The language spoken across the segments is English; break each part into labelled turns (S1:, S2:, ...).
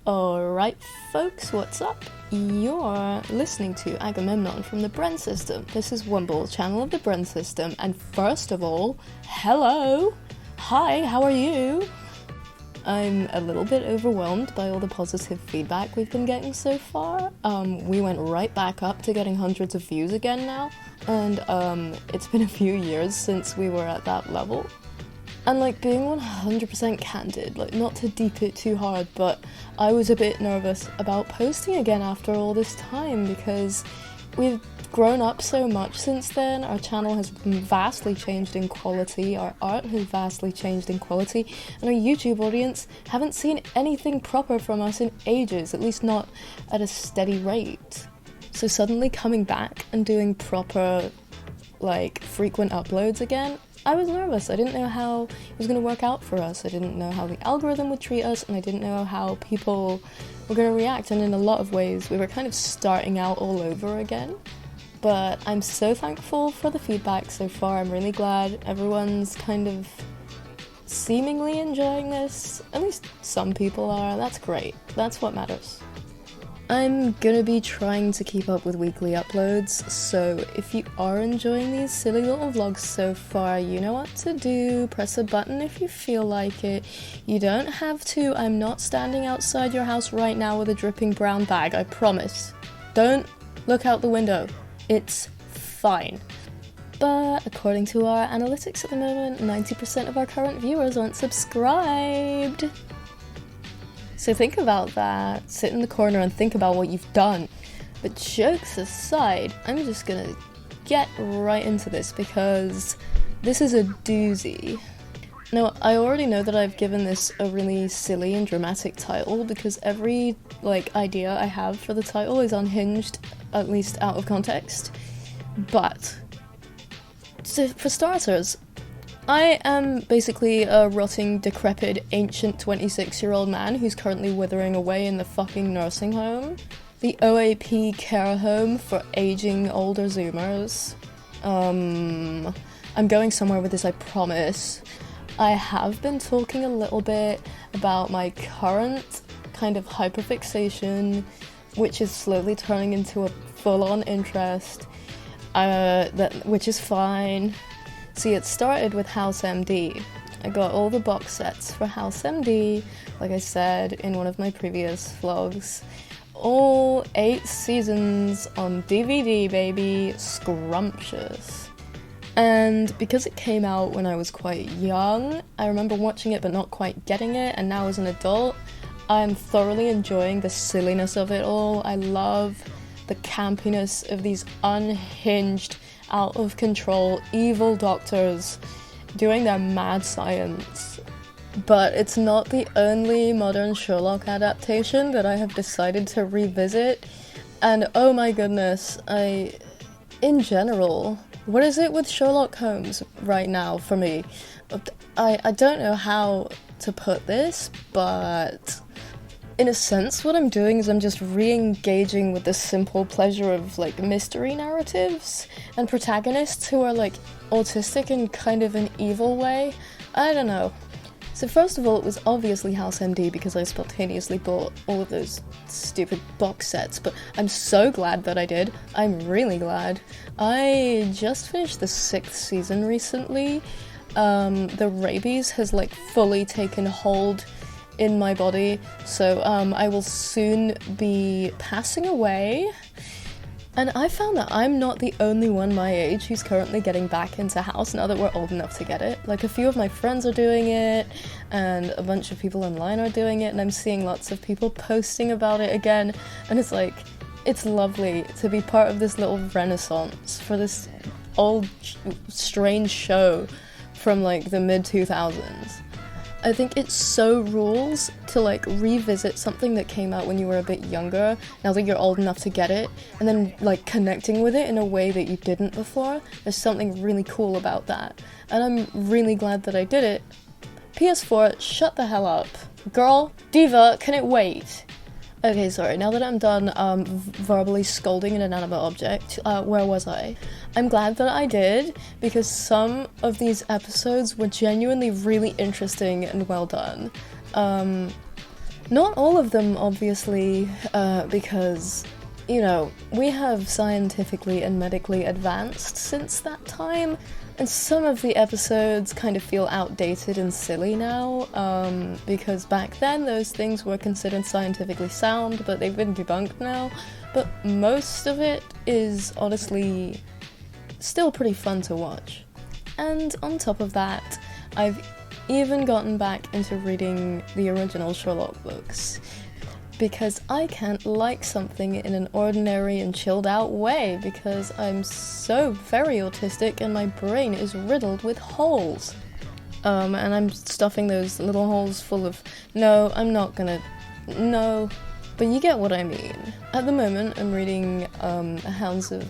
S1: Alright folks, what's up? You're listening to Agamemnon from the Bren System. This is Wimble, channel of the Bren System, and first of all, hello! Hi, how are you? I'm a little bit overwhelmed by all the positive feedback we've been getting so far. We went right back up to getting hundreds of views again now, and it's been a few years since we were at that level. And being 100% candid, not to deep it too hard, but I was a bit nervous about posting again after all this time because we've grown up so much since then. Our channel has vastly changed in quality, our art has vastly changed in quality, and our YouTube audience haven't seen anything proper from us in ages, at least not at a steady rate. So suddenly coming back and doing proper, frequent uploads again, I was nervous. I didn't know how it was going to work out for us. I didn't know how the algorithm would treat us, and I didn't know how people were going to react, and in a lot of ways we were kind of starting out all over again. But I'm so thankful for the feedback so far. I'm really glad everyone's kind of seemingly enjoying this. At least some people are. That's great. That's what matters. I'm gonna be trying to keep up with weekly uploads, so if you are enjoying these silly little vlogs so far, you know what to do. Press a button if you feel like it. You don't have to. I'm not standing outside your house right now with a dripping brown bag, I promise. Don't look out the window. It's fine. But according to our analytics at the moment, 90% of our current viewers aren't subscribed. So think about that, sit in the corner and think about what you've done. But jokes aside, I'm just gonna get right into this because this is a doozy. Now, I already know that I've given this a really silly and dramatic title because every, idea I have for the title is unhinged, at least out of context. But, so for starters, I am basically a rotting, decrepit, ancient 26-year-old man who's currently withering away in the fucking nursing home. The OAP care home for aging older Zoomers. I'm going somewhere with this, I promise. I have been talking a little bit about my current kind of hyperfixation, which is slowly turning into a full-on interest, which is fine. See, it started with House MD. I got all the box sets for House MD, like I said in one of my previous vlogs. All 8 seasons on DVD, baby. Scrumptious. And because it came out when I was quite young, I remember watching it but not quite getting it, and now as an adult, I'm thoroughly enjoying the silliness of it all. I love the campiness of these unhinged, out of control, evil doctors doing their mad science. But it's not the only modern Sherlock adaptation that I have decided to revisit, and oh my goodness, in general, what is it with Sherlock Holmes right now for me? I don't know how to put this, but in a sense, what I'm doing is I'm just re-engaging with the simple pleasure of, mystery narratives and protagonists who are, autistic in kind of an evil way. I don't know. So first of all, it was obviously House MD because I spontaneously bought all of those stupid box sets, but I'm so glad that I did. I'm really glad. I just finished the 6th season recently. The rabies has, fully taken hold in my body, so I will soon be passing away, and I found that I'm not the only one my age who's currently getting back into House now that we're old enough to get it. A few of my friends are doing it, and a bunch of people online are doing it, and I'm seeing lots of people posting about it again, and it's lovely to be part of this little renaissance for this old, strange show from, the mid-2000s. I think it so rules to revisit something that came out when you were a bit younger, now that you're old enough to get it, and then connecting with it in a way that you didn't before. There's something really cool about that, and I'm really glad that I did it. PS4, shut the hell up. Girl, diva, can it wait? Okay, sorry, now that I'm done verbally scolding an inanimate object, where was I? I'm glad that I did, because some of these episodes were genuinely really interesting and well done. Not all of them, obviously, because, you know, we have scientifically and medically advanced since that time, and some of the episodes kind of feel outdated and silly now, because back then those things were considered scientifically sound, but they've been debunked now. But most of it is honestly still pretty fun to watch. And on top of that, I've even gotten back into reading the original Sherlock books, because I can't like something in an ordinary and chilled out way, because I'm so very autistic and my brain is riddled with holes. And I'm stuffing those little holes full of, no, but you get what I mean. At the moment, I'm reading Hounds of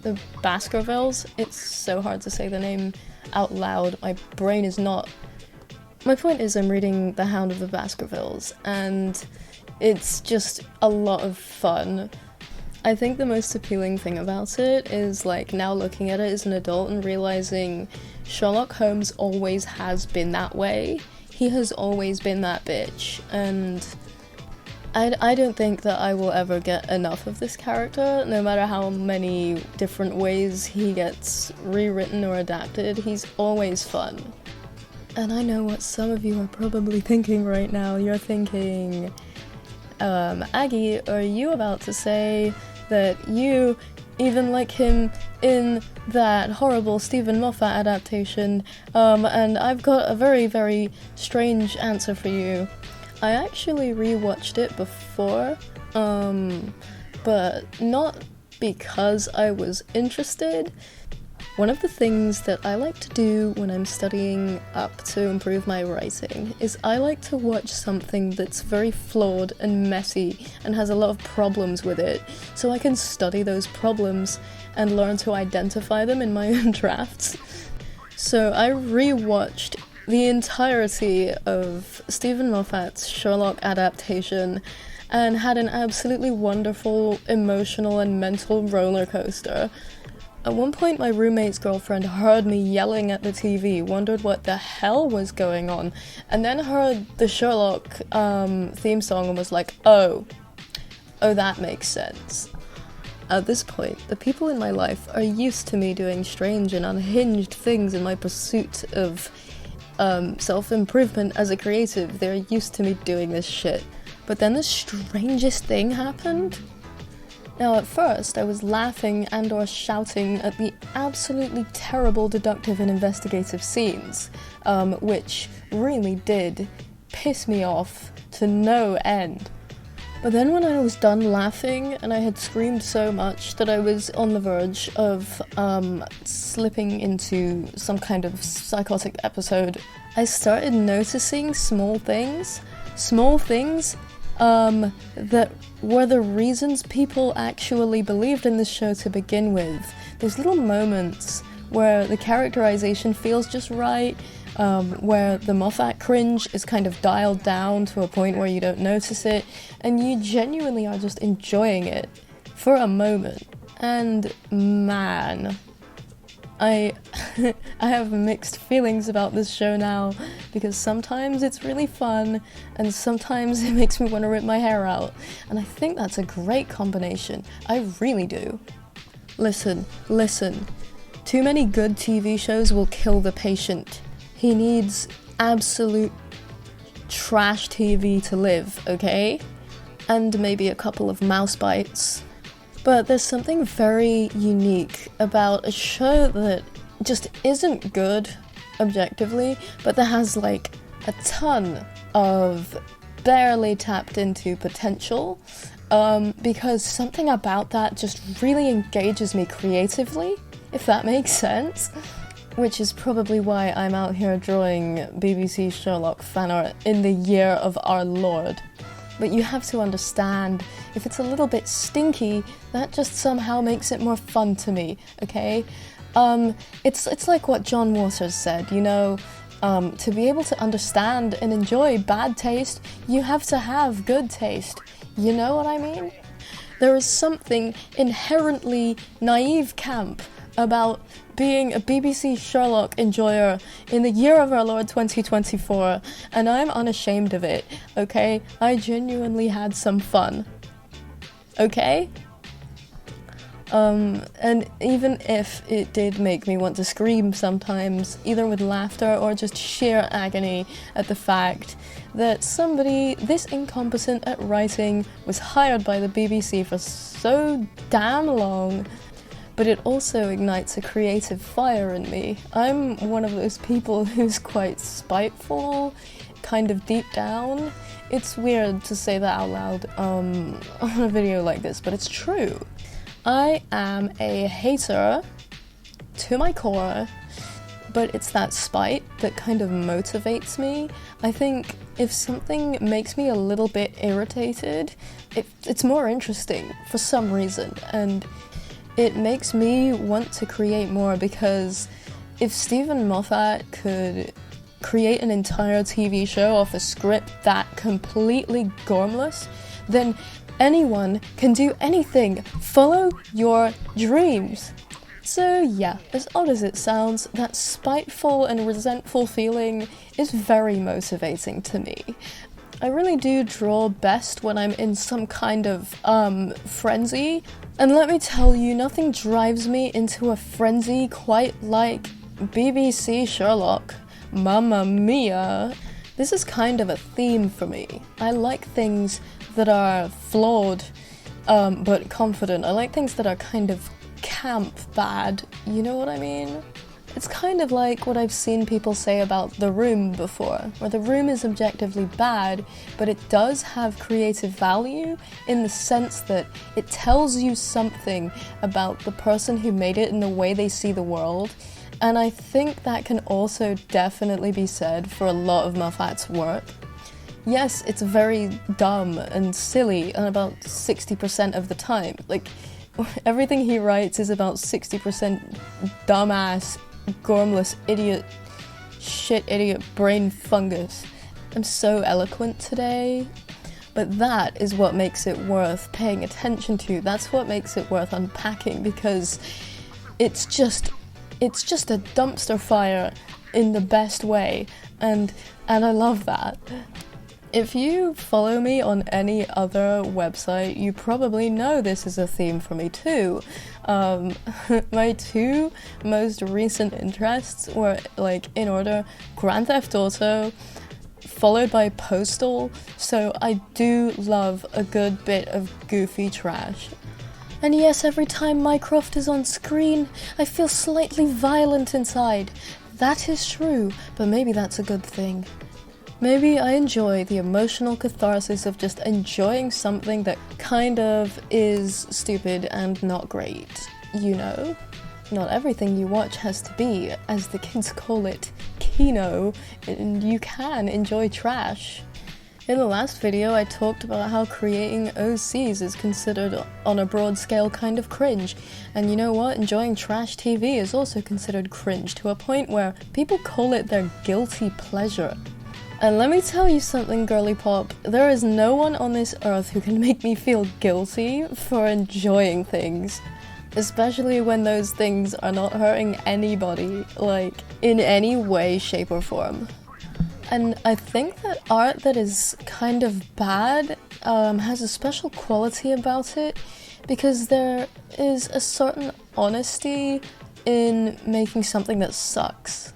S1: the Baskervilles. It's so hard to say the name out loud. My brain is not. My point is, I'm reading The Hound of the Baskervilles, and it's just a lot of fun. I think the most appealing thing about it is, like, now looking at it as an adult and realizing Sherlock Holmes always has been that way. He has always been that bitch, and I don't think that I will ever get enough of this character, no matter how many different ways he gets rewritten or adapted. He's always fun. And I know what some of you are probably thinking right now. You're thinking, Aggie, are you about to say that you even like him in that horrible Stephen Moffat adaptation? And I've got a very, very strange answer for you. I actually rewatched it before, but not because I was interested. One of the things that I like to do when I'm studying up to improve my writing is I like to watch something that's very flawed and messy and has a lot of problems with it, so I can study those problems and learn to identify them in my own drafts. So I rewatched the entirety of Stephen Moffat's Sherlock adaptation and had an absolutely wonderful emotional and mental roller coaster. At one point, my roommate's girlfriend heard me yelling at the TV, wondered what the hell was going on, and then heard the Sherlock theme song and was like, oh, that makes sense. At this point, the people in my life are used to me doing strange and unhinged things in my pursuit of self-improvement as a creative. They're used to me doing this shit. But then the strangest thing happened. Now, at first, I was laughing and or shouting at the absolutely terrible deductive and investigative scenes, which really did piss me off to no end. But then when I was done laughing, and I had screamed so much that I was on the verge of slipping into some kind of psychotic episode, I started noticing small things that were the reasons people actually believed in this show to begin with. Those little moments where the characterization feels just right, where the Moffat cringe is kind of dialed down to a point where you don't notice it, and you genuinely are just enjoying it for a moment. And man, I have mixed feelings about this show now, because sometimes it's really fun, and sometimes it makes me want to rip my hair out, and I think that's a great combination. I really do. Listen. Too many good TV shows will kill the patient. He needs absolute trash TV to live, okay? And maybe a couple of mouse bites. But there's something very unique about a show that just isn't good objectively, but that has like a ton of barely tapped into potential, because something about that just really engages me creatively, if that makes sense. Which is probably why I'm out here drawing BBC Sherlock fan art in the year of our Lord. But you have to understand, if it's a little bit stinky, that just somehow makes it more fun to me, okay? It's like what John Waters said, you know, to be able to understand and enjoy bad taste, you have to have good taste. You know what I mean? There is something inherently naive camp about being a BBC Sherlock enjoyer in the year of our Lord 2024, and I'm unashamed of it, okay? I genuinely had some fun, okay? And even if it did make me want to scream sometimes, either with laughter or just sheer agony at the fact that somebody this incompetent at writing was hired by the BBC for so damn long, but it also ignites a creative fire in me. I'm one of those people who's quite spiteful, kind of deep down. It's weird to say that out loud on a video like this, but it's true. I am a hater to my core, but it's that spite that kind of motivates me. I think if something makes me a little bit irritated, it's more interesting for some reason, and it makes me want to create more, because if Stephen Moffat could create an entire TV show off a script that completely gormless, then anyone can do anything. Follow your dreams. So yeah, as odd as it sounds, that spiteful and resentful feeling is very motivating to me. I really do draw best when I'm in some kind of, frenzy. And let me tell you, nothing drives me into a frenzy quite like BBC Sherlock. Mamma mia! This is kind of a theme for me. I like things that are flawed, but confident. I like things that are kind of camp bad, you know what I mean? It's kind of like what I've seen people say about The Room before, where The Room is objectively bad, but it does have creative value in the sense that it tells you something about the person who made it and the way they see the world. And I think that can also definitely be said for a lot of Moffat's work. Yes, it's very dumb and silly, and about 60% of the time. Like, everything he writes is about 60% dumbass, gormless idiot, shit idiot brain fungus. I'm so eloquent today. But that is what makes it worth paying attention to. That's what makes it worth unpacking, because it's just a dumpster fire in the best way, and I love that. If you follow me on any other website, you probably know this is a theme for me too. My two most recent interests were, like, in order, Grand Theft Auto, followed by Postal, so I do love a good bit of goofy trash. And yes, every time Mycroft is on screen, I feel slightly violent inside. That is true, but maybe that's a good thing. Maybe I enjoy the emotional catharsis of just enjoying something that kind of is stupid and not great, you know? Not everything you watch has to be, as the kids call it, kino, and you can enjoy trash. In the last video, I talked about how creating OCs is considered on a broad scale kind of cringe, and you know what? Enjoying trash TV is also considered cringe to a point where people call it their guilty pleasure. And let me tell you something, girly pop, there is no one on this earth who can make me feel guilty for enjoying things. Especially when those things are not hurting anybody, like, in any way, shape, or form. And I think that art that is kind of bad has a special quality about it, because there is a certain honesty in making something that sucks.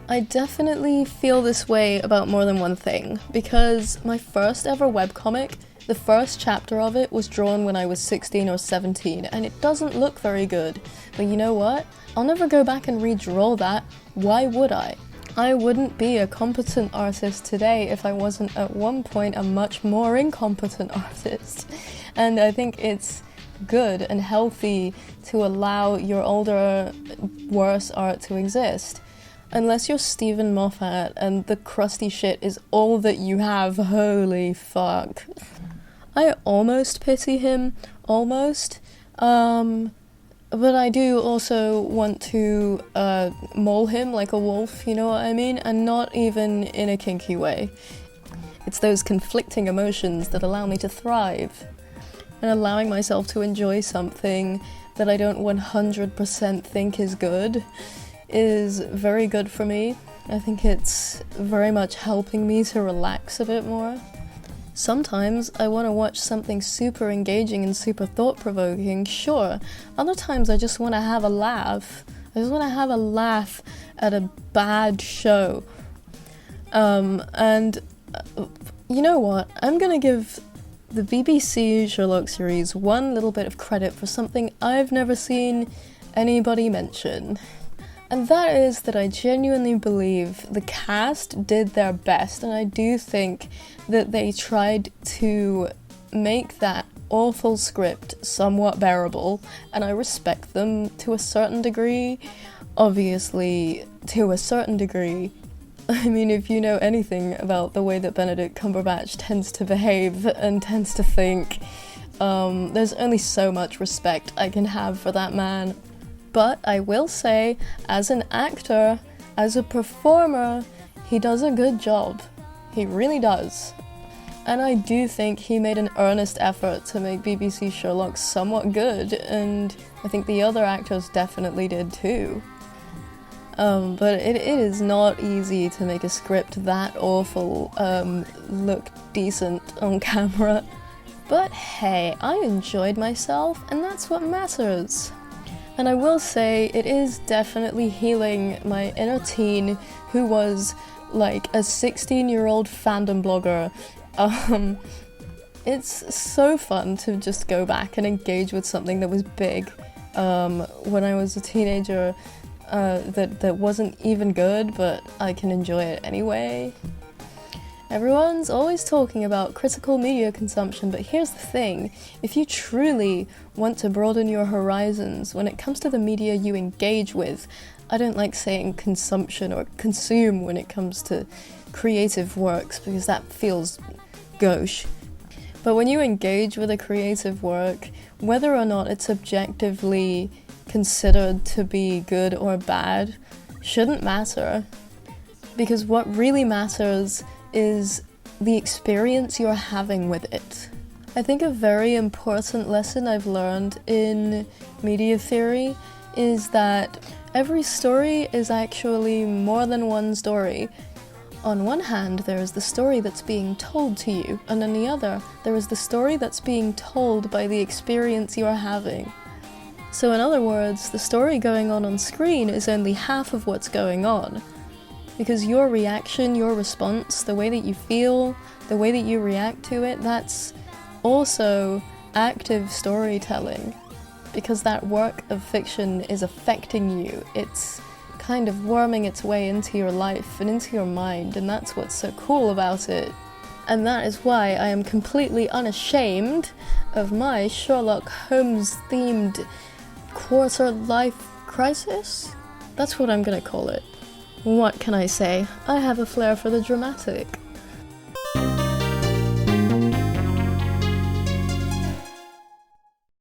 S1: I definitely feel this way about more than one thing, because my first ever webcomic, the first chapter of it was drawn when I was 16 or 17, and it doesn't look very good. But you know what? I'll never go back and redraw that. Why would I? I wouldn't be a competent artist today if I wasn't at one point a much more incompetent artist. And I think it's good and healthy to allow your older, worse art to exist. Unless you're Stephen Moffat and the crusty shit is all that you have, holy fuck. I almost pity him, almost, but I do also want to maul him like a wolf, you know what I mean? And not even in a kinky way. It's those conflicting emotions that allow me to thrive. And allowing myself to enjoy something that I don't 100% think is good is very good for me. I think it's very much helping me to relax a bit more. Sometimes I want to watch something super engaging and super thought-provoking, sure. Other times I just want to have a laugh. I just want to have a laugh at a bad show. And you know what? I'm gonna give the BBC Sherlock series one little bit of credit for something I've never seen anybody mention. And that is that I genuinely believe the cast did their best, and I do think that they tried to make that awful script somewhat bearable, and I respect them to a certain degree. Obviously, to a certain degree. I mean, if you know anything about the way that Benedict Cumberbatch tends to behave and tends to think, there's only so much respect I can have for that man. But I will say, as an actor, as a performer, he does a good job. He really does. And I do think he made an earnest effort to make BBC Sherlock somewhat good, and I think the other actors definitely did too. But it is not easy to make a script that awful look decent on camera. But hey, I enjoyed myself, and that's what matters. And I will say, it is definitely healing my inner teen who was like a 16-year-old fandom blogger. It's so fun to just go back and engage with something that was big when I was a teenager that wasn't even good, but I can enjoy it anyway. Everyone's always talking about critical media consumption, but here's the thing. If you truly want to broaden your horizons when it comes to the media you engage with, I don't like saying consumption or consume when it comes to creative works, because that feels gauche. But when you engage with a creative work, whether or not it's objectively considered to be good or bad shouldn't matter, because what really matters is the experience you're having with it. I think a very important lesson I've learned in media theory is that every story is actually more than one story. On one hand, there is the story that's being told to you, and on the other, there is the story that's being told by the experience you're having. So in other words, the story going on screen is only half of what's going on. Because your reaction, your response, the way that you feel, the way that you react to it, that's also active storytelling. Because that work of fiction is affecting you. It's kind of worming its way into your life and into your mind, and that's what's so cool about it. And that is why I am completely unashamed of my Sherlock Holmes-themed quarter-life crisis? That's what I'm gonna call it. What can I say? I have a flair for the dramatic.